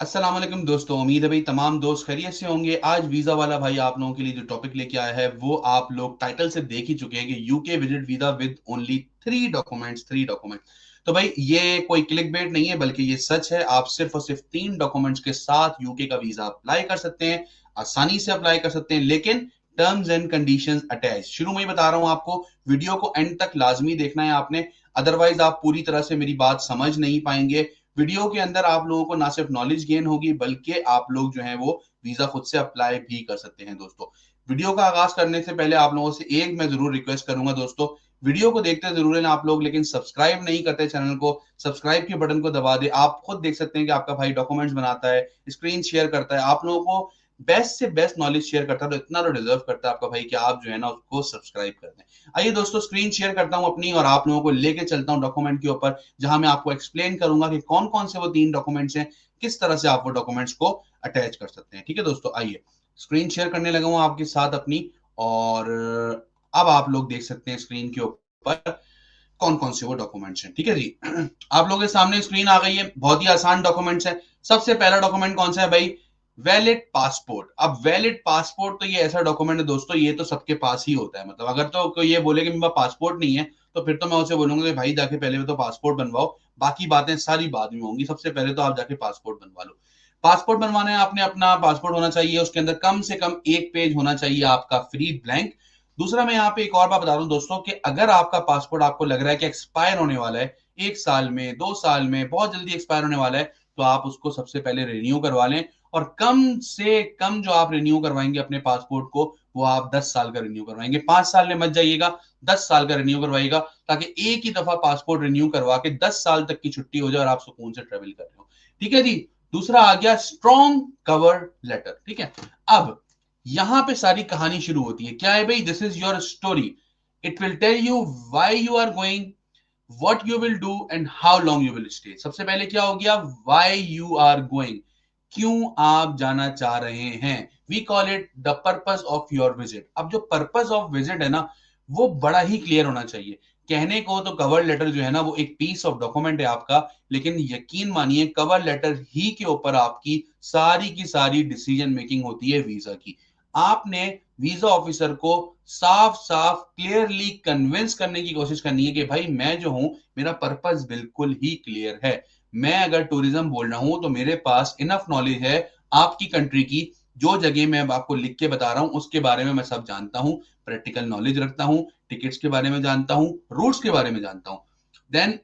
अस्सलाम वालेकुम दोस्तों, उम्मीद है भाई तमाम दोस्त खैरियत से होंगे। आज वीजा वाला भाई आप लोगों के लिए जो टॉपिक लेके आया है वो आप लोग टाइटल से देख ही चुके हैं कि UK visit visa with only three documents. तो भाई ये कोई क्लिक बेट नहीं है बल्कि ये सच है। आप सिर्फ और सिर्फ 3 डॉक्यूमेंट्स के साथ यूके का वीजा अप्लाई कर सकते हैं, आसानी से अप्लाई कर सकते हैं, लेकिन टर्म्स एंड कंडीशंस अटैच। शुरू में ही बता रहा हूं आपको, वीडियो को एंड तक लाजमी देखना है आपने, अदरवाइज आप पूरी तरह से मेरी बात समझ नहीं पाएंगे। वीडियो के अंदर आप लोगों को ना सिर्फ नॉलेज गेन होगी बल्कि आप लोग जो है वो वीजा खुद से अप्लाई भी कर सकते हैं। दोस्तों, वीडियो का आगाज करने से पहले आप लोगों से एक मैं जरूर रिक्वेस्ट करूंगा दोस्तों, वीडियो को देखते जरूर हैं आप लोग, लेकिन सब्सक्राइब नहीं करते चैनल को। सब्सक्राइब के बटन को दबा दे। आप खुद देख सकते हैं कि आपका भाई डॉक्यूमेंट्स बनाता है, स्क्रीन शेयर करता है, आप लोगों को बेस्ट से बेस्ट नॉलेज शेयर करता है, तो इतना तो डिजर्व करता है आपका भाई कि आप जो है ना उसको सब्सक्राइब कर दें। आइए दोस्तों, स्क्रीन शेयर करता हूं अपनी और आप लोगों को लेके चलता हूं डॉक्यूमेंट के ऊपर, जहां मैं आपको एक्सप्लेन करूंगा कि कौन कौन से वो 3 डॉक्यूमेंट्स हैं, किस तरह से आप वो डॉक्यूमेंट्स को अटैच कर सकते हैं। ठीक है दोस्तों, आइए स्क्रीन शेयर करने लगा हूं आपके साथ अपनी, और अब आप लोग देख सकते हैं स्क्रीन के ऊपर कौन कौन से वो डॉक्यूमेंट्स हैं। ठीक है जी, आप लोगों के सामने स्क्रीन आ गई है। बहुत ही आसान डॉक्यूमेंट्स है। सबसे पहला डॉक्यूमेंट कौन सा है भाई? Valid passport. अब वैलिड पासपोर्ट तो ये ऐसा डॉक्यूमेंट है दोस्तों, ये तो सबके पास ही होता है। मतलब अगर तो कोई ये बोले कि मेरे पास पासपोर्ट नहीं है, तो फिर तो मैं उसे बोलूंगा कि भाई जाके पहले तो पासपोर्ट बनवाओ, बाकी बातें सारी बाद में होंगी। सबसे पहले तो आप जाके पासपोर्ट बनवा लो। पासपोर्ट बनवाना है आपने, अपना पासपोर्ट होना चाहिए, उसके अंदर कम से कम एक पेज होना चाहिए आपका फ्री ब्लैंक। दूसरा, मैं यहाँ पे एक और बात बता रहा हूँ दोस्तों, कि अगर आपका पासपोर्ट आपको लग रहा है कि एक्सपायर होने वाला है, 1 साल में, 2 साल में, बहुत जल्दी एक्सपायर होने वाला है, तो आप उसको सबसे पहले रिन्यू करवा लें। और कम से कम जो आप रिन्यू करवाएंगे अपने पासपोर्ट को, वो आप 10 साल का रिन्यू करवाएंगे। 5 साल में मत जाइएगा, 10 साल का रिन्यू करवाइएगा, ताकि एक ही दफा पासपोर्ट रिन्यू करवा के 10 साल तक की छुट्टी हो जाए और आप सुकून से ट्रेवल कर रहे हो। ठीक है जी। दूसरा आ गया स्ट्रॉन्ग कवर लेटर। ठीक है, अब यहां पे सारी कहानी शुरू होती है। क्या है भाई? This is your story. It will tell you why you are going, what you will do and how long you will stay। सबसे पहले क्या हो गया? why you are going, क्यों आप जाना चाह रहे हैं। we call it the purpose of your visit। अब जो purpose of visit है ना, वो बड़ा ही क्लियर होना चाहिए। कहने को तो कवर लेटर जो है ना वो एक पीस ऑफ डॉक्यूमेंट है आपका, लेकिन यकीन मानिए कवर लेटर ही के ऊपर आपकी सारी की सारी डिसीजन मेकिंग होती है वीजा की। आपने वीजा ऑफिसर को साफ साफ क्लियरली कन्विंस करने की कोशिश करनी है कि भाई मैं जो हूं, मेरा पर्पस बिल्कुल ही क्लियर है। मैं अगर टूरिज्म बोल रहा हूं तो मेरे पास इनफ नॉलेज है आपकी कंट्री की। जो जगह मैं आपको लिख के बता रहा हूं उसके बारे में मैं सब जानता हूं, प्रैक्टिकल नॉलेज रखता हूं, टिकट्स के बारे में जानता हूं, रूट्स के बारे में जानता हूं। Then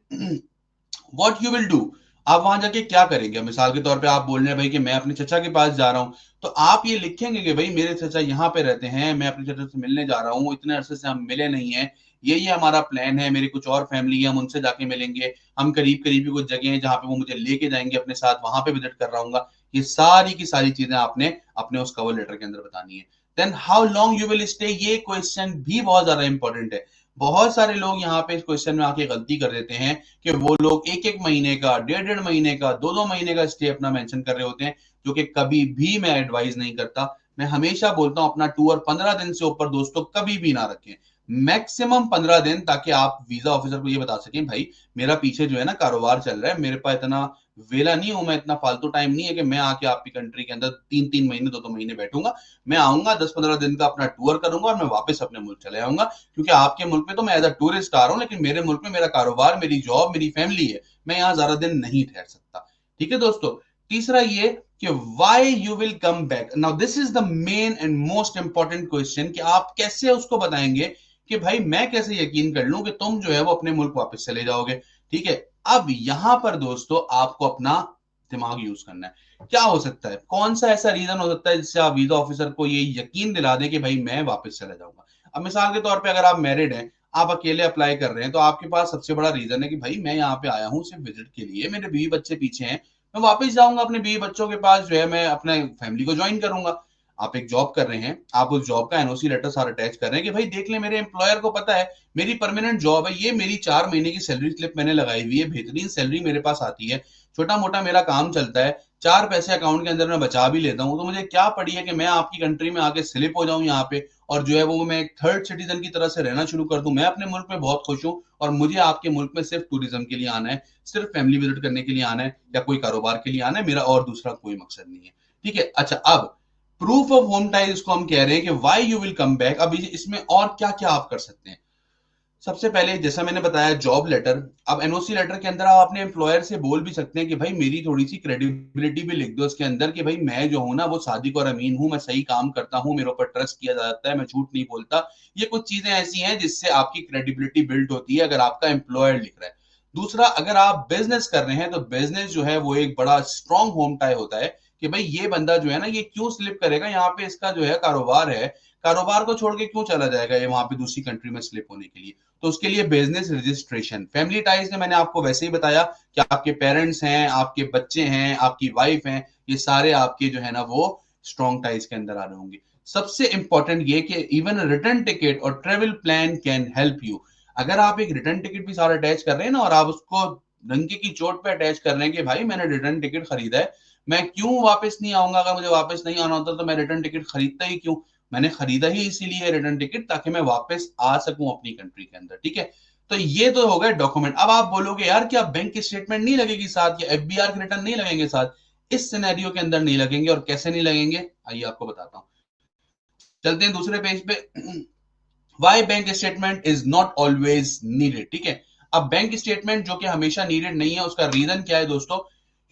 what you will do, आप वहां जाके क्या करेंगे। मिसाल के तौर पे आप बोल रहे हैं भाई कि मैं अपने चचा के पास जा रहा हूं, तो आप ये लिखेंगे कि भाई मेरे चचा यहाँ पे रहते हैं, मैं अपने चचा से मिलने जा रहा हूँ, इतने अरसे से हम मिले नहीं है, ये हमारा प्लान है, मेरी कुछ और फैमिली है, हम उनसे जाके मिलेंगे, हम करीब करीब की कुछ जगह है जहां पे वो मुझे लेके जाएंगे अपने साथ, वहां पे विजिट कर रहा हूँ। ये सारी की सारी चीजें आपने अपने उस कवर लेटर के अंदर बतानी है। Then how long you will stay, ये क्वेश्चन भी बहुत ज्यादा इंपॉर्टेंट है। बहुत सारे लोग यहाँ पे इस क्वेश्चन में आके गलती कर देते हैं कि वो लोग एक एक महीने का, डेढ़ डेढ़ महीने का, दो दो महीने का स्टे अपना मेंशन कर रहे होते हैं, जो कि कभी भी मैं एडवाइज नहीं करता। मैं हमेशा बोलता हूं अपना टूर 15 दिन से ऊपर दोस्तों कभी भी ना रखें, मैक्सिमम 15 दिन, ताकि आप वीजा ऑफिसर को ये बता सकें भाई मेरा पीछे जो है ना कारोबार चल रहा है, मेरे पास इतना वेला नहीं हूं, मैं इतना फालतू टाइम नहीं है कि मैं आके आपकी कंट्री के अंदर 3 3 महीने, 2 2 महीने बैठूंगा। मैं आऊंगा 10 15 दिन का अपना टूर करूंगा और मैं वापस अपने मुल्क चले आऊंगा, क्योंकि आपके मुल्क में तो मैं एज अ टूरिस्ट आ रहा हूं, लेकिन मेरे मुल्क में मेरा कारोबार, मेरी जॉब, मेरी फैमिली है, मैं यहाँ ज्यादा दिन नहीं ठहर सकता। ठीक है दोस्तों। तीसरा ये कि why you will come back। now this is the main and most important question, कि आप कैसे उसको बताएंगे कि भाई मैं कैसे यकीन कर लूं कि तुम जो है वो अपने मुल्क वापस चले जाओगे। ठीक है, अब यहां पर दोस्तों आपको अपना दिमाग यूज करना है। क्या हो सकता है, कौन सा ऐसा रीजन हो सकता है जिससे आप वीजा ऑफिसर को ये यकीन दिला दें कि भाई मैं वापस चला जाऊंगा। अब मिसाल के तौर पे अगर आप मैरिड हैं, आप अकेले अप्लाई कर रहे हैं, तो आपके पास सबसे बड़ा रीजन है कि भाई मैं यहाँ पे आया हूँ सिर्फ विजिट के लिए, मेरे बीवी बच्चे पीछे हैं, मैं वापस जाऊंगा अपने बीवी बच्चों के पास, जो है मैं अपने फैमिली को ज्वाइन करूंगा। आप एक जॉब कर रहे हैं, आप उस जॉब का एनओसी लेटर सारा अटैच कर रहे हैं कि भाई देख ले, मेरे एम्प्लॉयर को पता है मेरी परमानेंट जॉब है, ये मेरी 4 महीने की सैलरी स्लिप मैंने लगाई हुई है, बेहतरीन सैलरी मेरे पास आती है, छोटा मोटा मेरा काम चलता है, 4 पैसे अकाउंट के अंदर मैं बचा भी लेता हूं, तो मुझे क्या पड़ी है कि मैं आपकी कंट्री में आके स्लिप हो जाऊं यहाँ पे और जो है वो मैं एक थर्ड सिटीजन की तरह से रहना शुरू कर दूं। मैं अपने मुल्क में बहुत खुश हूं और मुझे आपके मुल्क में सिर्फ टूरिज्म के लिए आना है, सिर्फ फैमिली विजिट करने के लिए आना है या कोई कारोबार के लिए आना है, मेरा और दूसरा कोई मकसद नहीं है। ठीक है, अच्छा अब प्रूफ ऑफ होम टाइज इसको हम कह रहे हैं कि why you will come back. अब इसमें और क्या क्या आप कर सकते हैं। सबसे पहले जैसा मैंने बताया जॉब लेटर। अब एनओसी लेटर के अंदर आप अपने एम्प्लॉयर से बोल भी सकते हैं कि भाई मेरी थोड़ी सी क्रेडिबिलिटी भी लिख दो इसके अंदर कि भाई मैं जो हूं ना वो सादिक और अमीन हूं, मैं सही काम करता हूं, मेरे ऊपर ट्रस्ट किया जाता है, मैं झूठ नहीं बोलता। ये कुछ चीजें ऐसी हैं जिससे आपकी क्रेडिबिलिटी बिल्ड होती है अगर आपका एम्प्लॉयर लिख रहा है। दूसरा, अगर आप बिजनेस कर रहे हैं तो बिजनेस जो है वो एक बड़ा स्ट्रॉन्ग होम टाई होता है कि भाई ये बंदा जो है ना ये क्यों स्लिप करेगा, यहाँ पे इसका जो है कारोबार है, कारोबार को छोड़ के क्यों चला जाएगा ये वहां पे दूसरी कंट्री में स्लिप होने के लिए। तो उसके लिए बिजनेस रजिस्ट्रेशन। फैमिली टाइज ने मैंने आपको वैसे ही बताया कि आपके पेरेंट्स हैं, आपके बच्चे हैं, आपकी वाइफ हैं, ये सारे आपके जो है ना वो स्ट्रॉन्ग टाइज के अंदर आ रहे होंगे। सबसे इंपॉर्टेंट ये कि इवन रिटर्न टिकट और travel plan can help you. अगर आप एक रिटर्न टिकट भी सारा अटैच कर रहे हैं ना और आप उसको डंके की चोट पे अटैच कर रहे हैं कि भाई मैंने रिटर्न टिकट खरीदा है, मैं क्यों वापस नहीं आऊंगा, अगर मुझे वापस नहीं आना होता तो मैं रिटर्न टिकट खरीदता ही क्यों, मैंने खरीदा ही इसीलिए रिटर्न टिकट ताकि मैं वापस आ सकूं अपनी कंट्री के अंदर। ठीक है, तो ये तो हो गए डॉक्यूमेंट। अब आप बोलोगे यार क्या बैंक की स्टेटमेंट नहीं लगेगी साथ या एफबीआर के रिटर्न नहीं लगेंगे साथ। इस सिनेरियो के अंदर नहीं लगेंगे और कैसे नहीं लगेंगे आइए आपको बताता हूं। चलते हैं दूसरे पेज पे। Why bank statement is not always needed. ठीक है, अब बैंक स्टेटमेंट जो कि हमेशा नीडेड नहीं है उसका रीजन क्या है दोस्तों,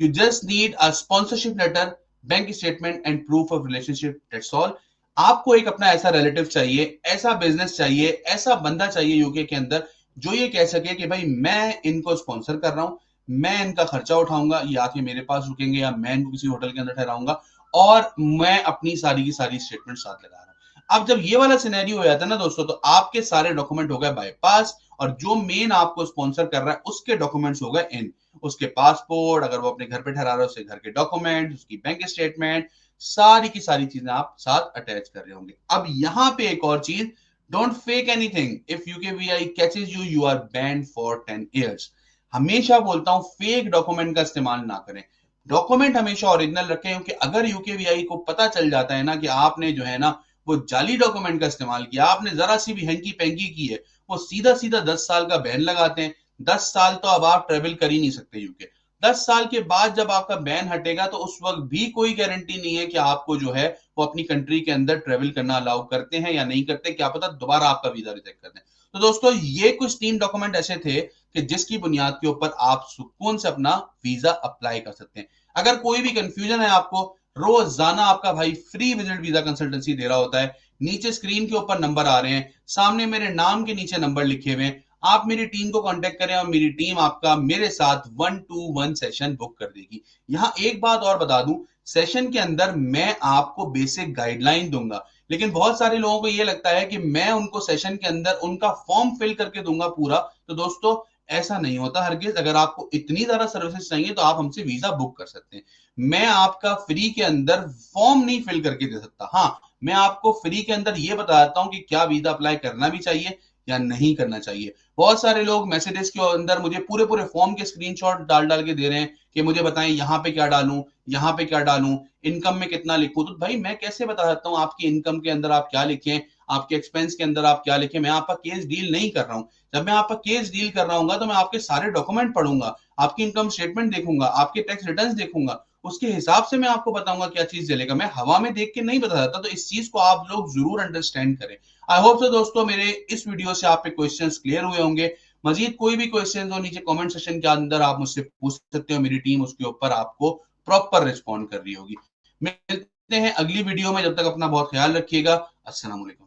you just need a sponsorship letter, bank statement and proof of relationship, that's all. आपको एक अपना ऐसा रिलेटिव चाहिए, ऐसा बिजनेस चाहिए, ऐसा बंदा चाहिए यूके के अंदर जो ये कह सके कि भाई मैं इनको स्पॉन्सर कर रहा हूं, मैं इनका खर्चा उठाऊंगा, ये आके मेरे पास रुकेंगे या मैं इनको किसी होटल के अंदर ठहराऊंगा और मैं अपनी सारी की सारी स्टेटमेंट साथ लगा रहा हूं। अब जब ये वाला सिनेरियो हो जाता है ना दोस्तों, तो आपके सारे डॉक्यूमेंट हो गए बाईपास और जो मेन आपको स्पॉन्सर कर रहा है उसके डॉक्यूमेंट्स हो गए इन। उसके पासपोर्ट, अगर वो अपने घर पे ठहरा रहा है उसके घर के डॉक्यूमेंट, उसकी बैंक स्टेटमेंट, सारी की सारी चीजें आप साथ अटैच कर रहे होंगे। अब यहां पे एक और चीज, don't fake anything, if UKVI catches you you are banned for 10 years. हमेशा बोलता हूं फेक डॉक्यूमेंट का इस्तेमाल ना करें, डॉक्यूमेंट हमेशा ओरिजिनल रखें, क्योंकि अगर यूकेवीआई को पता चल जाता है ना कि आपने जो है ना वो जाली डॉक्यूमेंट का इस्तेमाल किया, आपने जरा सी भी हैंकी पैंकी की है, वो सीधा सीधा 10 साल का बैन लगाते हैं। 10 साल तो अब आप ट्रेवल कर ही नहीं सकते यूके। 10 साल के बाद जब आपका बैन हटेगा तो उस वक्त भी कोई गारंटी नहीं है कि आपको जो है वो अपनी कंट्री के अंदर ट्रेवल करना अलाउ करते हैं या नहीं करते, क्या पता दोबारा आपका वीजा रिजेक्ट कर दें। तो दोस्तों ये कुछ 3 डॉक्यूमेंट ऐसे थे कि जिसकी बुनियाद के ऊपर आप सुकून से अपना वीजा अप्लाई कर सकते हैं। अगर कोई भी कंफ्यूजन है आपको, रोजाना आपका भाई फ्री विजिट वीजा कंसल्टेंसी दे रहा होता है। नीचे स्क्रीन के ऊपर नंबर आ रहे हैं, सामने मेरे नाम के नीचे नंबर लिखे हुए हैं, आप मेरी टीम को कांटेक्ट करें और मेरी टीम आपका मेरे साथ 1-to-1 सेशन बुक कर देगी। यहां एक बात और बता दूं, सेशन के अंदर मैं आपको बेसिक गाइडलाइन दूंगा, लेकिन बहुत सारे लोगों को यह लगता है कि मैं उनको सेशन के अंदर उनका फॉर्म फिल करके दूंगा पूरा। तो दोस्तों ऐसा नहीं होता हरगिज। अगर आपको इतनी ज्यादा सर्विसेज चाहिए तो आप हमसे वीजा बुक कर सकते हैं। मैं आपका फ्री के अंदर फॉर्म नहीं फिल करके दे सकता, हाँ मैं आपको फ्री के अंदर ये बताता हूं कि क्या वीजा अप्लाई करना भी चाहिए या नहीं करना चाहिए। बहुत सारे लोग मैसेजेस के अंदर मुझे पूरे पूरे फॉर्म के स्क्रीनशॉट डाल डाल के दे रहे हैं कि मुझे बताएं यहाँ पे क्या डालूं, यहाँ पे क्या डालूं, इनकम में कितना लिखूं। तो भाई मैं कैसे बता सकता हूँ आपकी इनकम के अंदर आप क्या लिखें, आपके एक्सपेंस के अंदर आप क्या लिखें। मैं आपका केस डील नहीं कर रहा हूं। जब मैं आपका केस डील कर रहा हूँ तो मैं आपके सारे डॉक्यूमेंट पढ़ूंगा, आपकी इनकम स्टेटमेंट देखूंगा, आपके टैक्स रिटर्न देखूंगा, उसके हिसाब से मैं आपको बताऊंगा क्या चीज चलेगा। मैं हवा में देख के नहीं बता सकता, तो इस चीज को आप लोग जरूर अंडरस्टैंड करें। आई होप सो दोस्तों मेरे इस वीडियो से आपके क्वेश्चंस क्लियर हुए होंगे। मजीद कोई भी क्वेश्चंस हो नीचे कमेंट सेक्शन के अंदर आप मुझसे पूछ सकते हो, मेरी टीम उसके ऊपर आपको प्रॉपर रिस्पॉन्ड कर रही होगी। मिलते हैं अगली वीडियो में, जब तक अपना बहुत ख्याल रखिएगा। अस्सलाम वालेकुम।